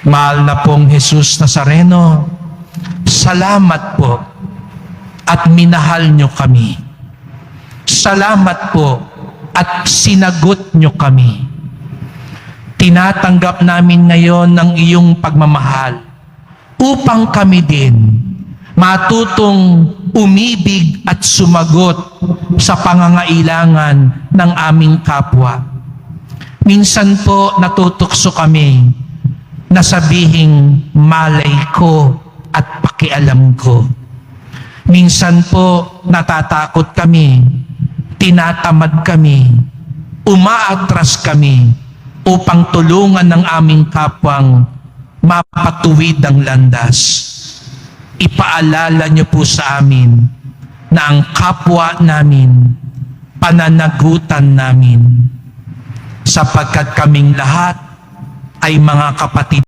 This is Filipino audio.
Mahal na pong Jesus Nazareno, salamat po at minahal nyo kami. Salamat po at sinagot nyo kami. Tinatanggap namin ngayon ng iyong pagmamahal upang kami din matutong umibig at sumagot sa pangangailangan ng aming kapwa. Minsan po natutukso kami na sabihing malay ko at pakialam ko. Minsan po natatakot kami, tinatamad kami, umaatras kami upang tulungan ng aming kapwang mapatuwid ang landas. Ipaalala niyo po sa amin na ang kapwa namin, pananagutan namin, sapagkat kaming lahat ay mga kapatid